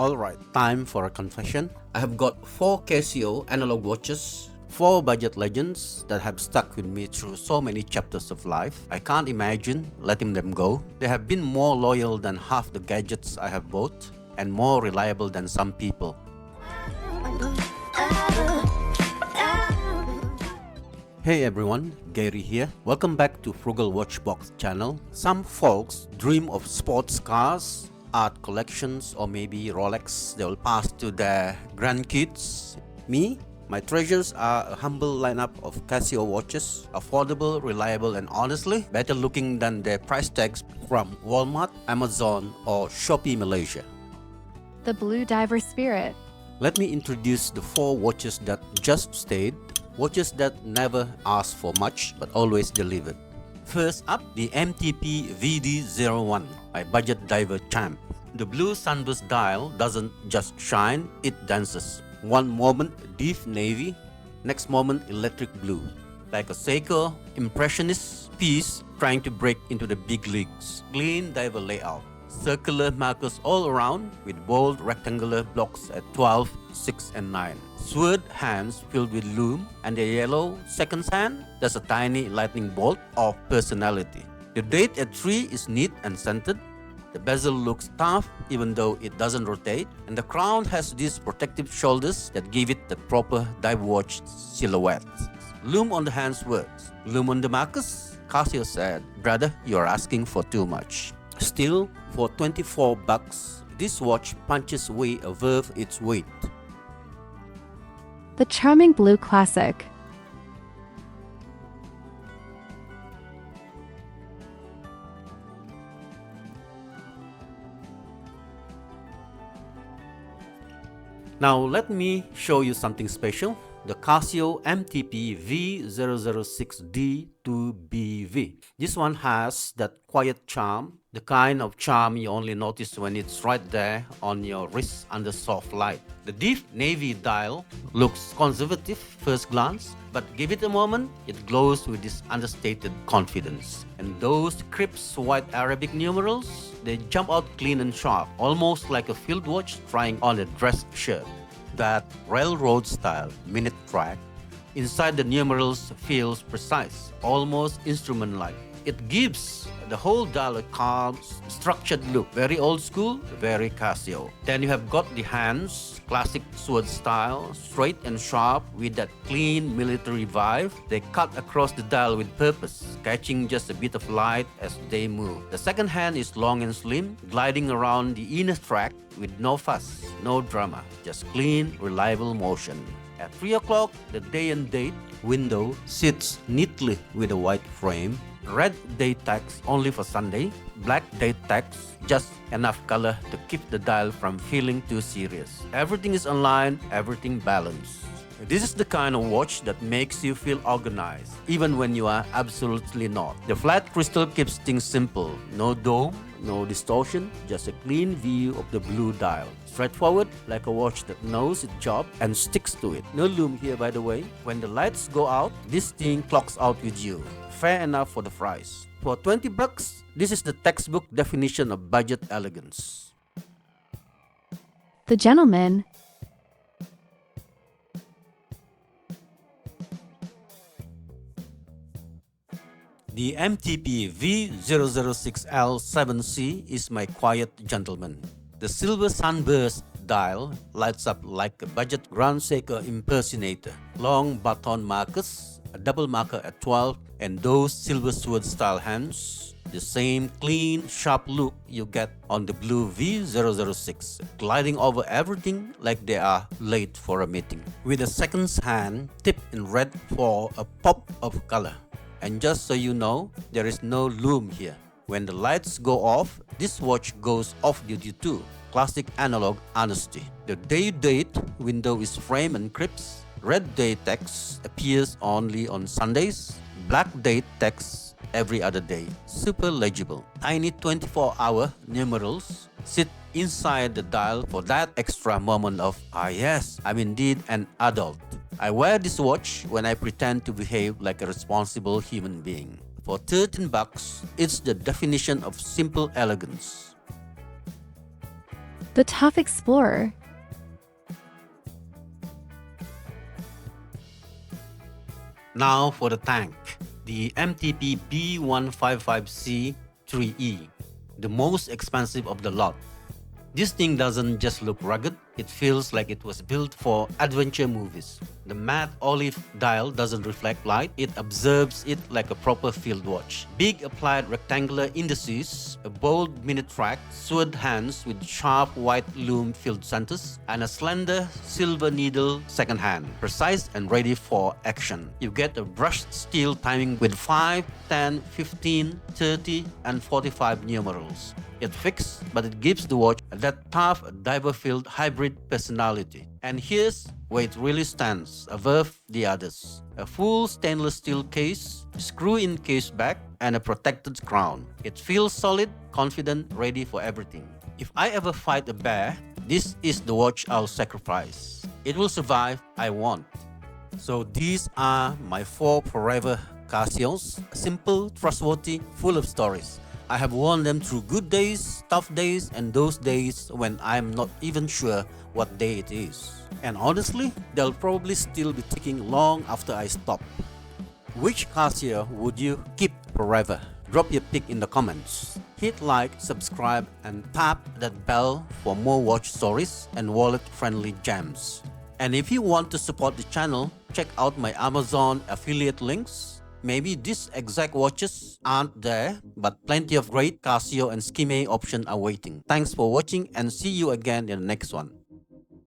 Alright, time for a confession. I have got 4 Casio analog watches. 4 budget legends that have stuck with me through so many chapters of life. I can't imagine letting them go. They have been more loyal than half the gadgets I have bought and more reliable than some people. Hey everyone, Gary here. Welcome back to Frugal Watchbox channel. Some folks dream of sports cars, art collections, or maybe Rolex they will pass to their grandkids. Me? My treasures are a humble lineup of Casio watches, affordable, reliable, and honestly better looking than their price tags from Walmart, Amazon, or Shopee Malaysia. The Blue Diver Spirit. Let me introduce the 4 watches that just stayed, watches that never asked for much but always delivered. First up, the MTP-VD01, my budget diver champ. The blue sunburst dial doesn't just shine, it dances. One moment deep navy, next moment electric blue. Like a Seiko impressionist piece trying to break into the big leagues. Clean diver layout. Circular markers all around with bold rectangular blocks at 12, 6 and 9. Sword hands filled with lume and the yellow second hand, there's a tiny lightning bolt of personality. The date at 3 is neat and centered. The bezel looks tough even though it doesn't rotate, and the crown has these protective shoulders that give it the proper dive watch silhouette. Lume on the hands works. Lume on the markers? Casio said, "Brother, you're asking for too much." Still, for $24, this watch punches way above its weight. The Charming Blue Classic. Now let me show you something special. The Casio MTP-V006D-2BV. This one has that quiet charm, the kind of charm you only notice when it's right there on your wrist under soft light. The deep navy dial looks conservative first glance, but give it a moment, it glows with this understated confidence. And those crisp white Arabic numerals, they jump out clean and sharp, almost like a field watch trying on a dress shirt. That railroad style minute track inside the numerals feels precise, almost instrument-like. It gives the whole dial a calm, structured look, very old school, very Casio. Then you have got the hands, classic sword style, straight and sharp with that clean military vibe. They cut across the dial with purpose, catching just a bit of light as they move. The second hand is long and slim, gliding around the inner track with no fuss, no drama, just clean, reliable motion. At 3 o'clock, the day and date window sits neatly with a white frame. Red date tags only for Sunday, black date tags just enough color to keep the dial from feeling too serious. Everything is online, everything balanced. This is the kind of watch that makes you feel organized, even when you are absolutely not. The flat crystal keeps things simple. No dome, no distortion, just a clean view of the blue dial. Straightforward, like a watch that knows its job and sticks to it. No lume here, by the way. When the lights go out, this thing clocks out with you. Fair enough for the price. For $20, this is the textbook definition of budget elegance. The Gentleman. The MTP-V006L-7C is my quiet gentleman. The silver sunburst dial lights up like a budget Grand Seiko impersonator. Long baton markers, a double marker at 12, and those silver sword style hands. The same clean, sharp look you get on the blue V006, gliding over everything like they are late for a meeting. With a second hand tipped in red for a pop of color. And just so you know, there is no lume here. When the lights go off, this watch goes off duty too. Classic analog honesty. The day date window is frame and crisp. Red day text appears only on Sundays. Black date text every other day. Super legible. Tiny 24-hour numerals sit inside the dial for that extra moment of, yes, I'm indeed an adult. I wear this watch when I pretend to behave like a responsible human being. For $13, it's the definition of simple elegance. The Tough Explorer. Now for the tank, the MTP-B155C-3E, the most expensive of the lot. This thing doesn't just look rugged, it feels like it was built for adventure movies. The matte olive dial doesn't reflect light, it observes it like a proper field watch. Big applied rectangular indices, a bold minute track, sword hands with sharp white lume field centers, and a slender silver needle second hand, precise and ready for action. You get a brushed steel timing with 5, 10, 15, 30, and 45 numerals. It's fixed, but it gives the watch that tough diver-filled hybrid personality. And here's where it really stands above the others. A full stainless steel case, screw-in case back, and a protected crown. It feels solid, confident, ready for everything. If I ever fight a bear, this is the watch I'll sacrifice. It will survive, I won't. So these are my 4 forever Casios. Simple, trustworthy, full of stories. I have worn them through good days, tough days, and those days when I'm not even sure what day it is. And honestly, they'll probably still be ticking long after I stop. Which Casio would you keep forever? Drop your pick in the comments. Hit like, subscribe, and tap that bell for more watch stories and wallet-friendly gems. And if you want to support the channel, check out my Amazon affiliate links. Maybe these exact watches aren't there, but plenty of great Casio and Scheme options are waiting. Thanks for watching and see you again in the next one.